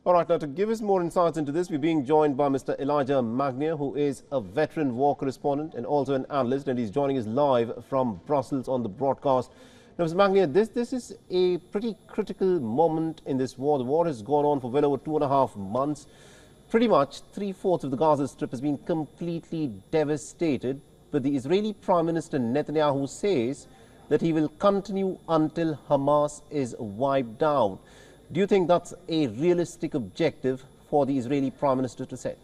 All right, now to give us more insights into this, we're being joined by Mr. Elijah Magnier, who is a veteran war correspondent and also an analyst, and he's joining us live from Brussels on the broadcast. Now, Mr. Magnier, this is a pretty critical moment in this war. The war has gone on for well over 2.5 months. Pretty much 3/4 of the Gaza Strip has been completely devastated, but the Israeli Prime Minister Netanyahu says that he will continue until Hamas is wiped out. Do you think that's a realistic objective for the Israeli Prime Minister to set?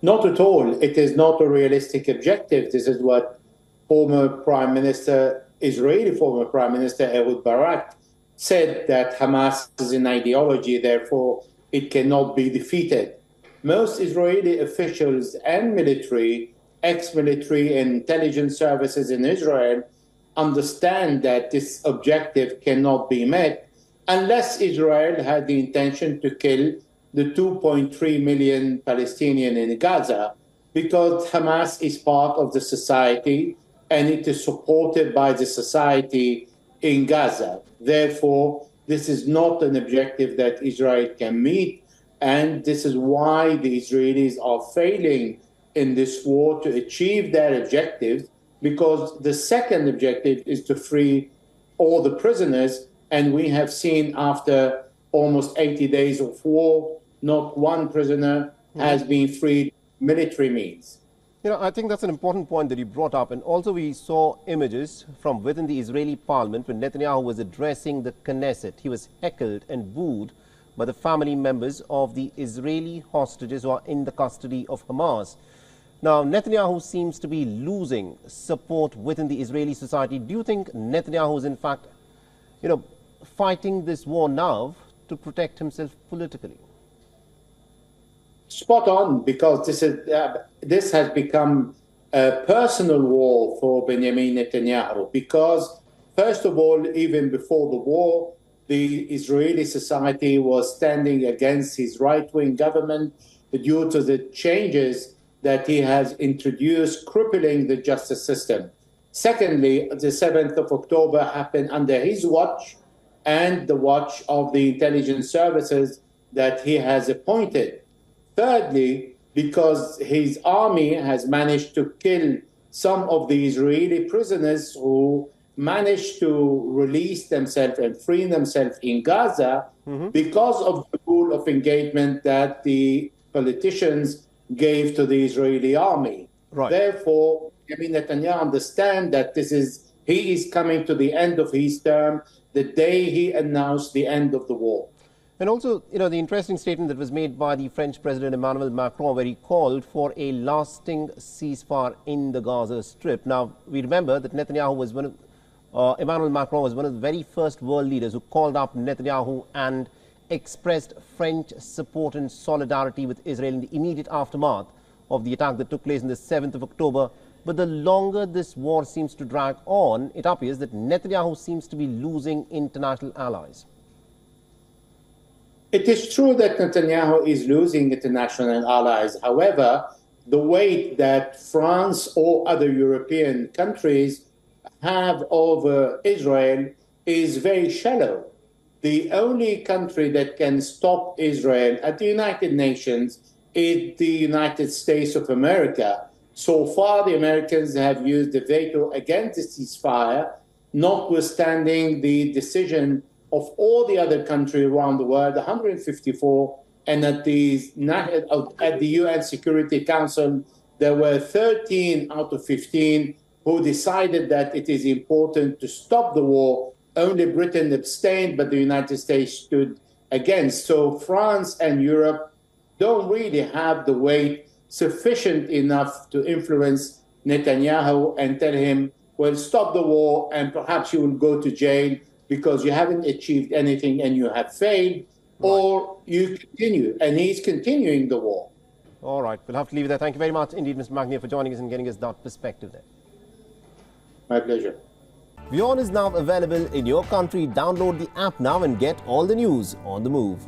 Not at all. It is not a realistic objective. This is what Israeli former Prime Minister Ehud Barak said, that Hamas is an ideology, therefore it cannot be defeated. Most Israeli officials and ex-military and intelligence services in Israel understand that this objective cannot be met unless Israel had the intention to kill the 2.3 million Palestinians in Gaza, because Hamas is part of the society and it is supported by the society in Gaza. Therefore, this is not an objective that Israel can meet, and this is why the Israelis are failing in this war to achieve their objectives, because the second objective is to free all the prisoners. And we have seen after almost 80 days of war, not one prisoner has been freed military means. You know, I think that's an important point that you brought up. And also we saw images from within the Israeli parliament when Netanyahu was addressing the Knesset. He was heckled and booed by the family members of the Israeli hostages who are in the custody of Hamas. Now, Netanyahu seems to be losing support within the Israeli society. Do you think Netanyahu is in fact, fighting this war now to protect himself politically? Spot on, because this has become a personal war for Benjamin Netanyahu. Because, first of all, even before the war, the Israeli society was standing against his right-wing government due to the changes that he has introduced, crippling the justice system. Secondly, the 7th of October happened under his watch and the watch of the intelligence services that he has appointed. Thirdly, because his army has managed to kill some of the Israeli prisoners who managed to release themselves and free themselves in Gaza because of the rule of engagement that the politicians gave to the Israeli army. Right. Therefore, Netanyahu understands that he is coming to the end of his term the day he announced the end of the war. And also, the interesting statement that was made by the French President Emmanuel Macron, where he called for a lasting ceasefire in the Gaza Strip. Now, we remember that Emmanuel Macron was one of the very first world leaders who called up Netanyahu and expressed French support and solidarity with Israel in the immediate aftermath of the attack that took place on the 7th of October. But the longer this war seems to drag on, it appears that Netanyahu seems to be losing international allies. It is true that Netanyahu is losing international allies. However, the weight that France or other European countries have over Israel is very shallow. The only country that can stop Israel at the United Nations is the United States of America. So far, the Americans have used the veto against the ceasefire, notwithstanding the decision of all the other countries around the world, 154, and at the UN Security Council, there were 13 out of 15 who decided that it is important to stop the war. Only Britain abstained, but the United States stood against. So France and Europe don't really have the weight sufficient enough to influence Netanyahu and tell him, well, stop the war and perhaps you will go to jail because you haven't achieved anything and you have failed, or you continue. And he's continuing the war. All right, we'll have to leave it there. Thank you very much indeed, Mr. Magnier, for joining us and getting us that perspective there. My pleasure. WION is now available in your country. Download the app now and get all the news on the move.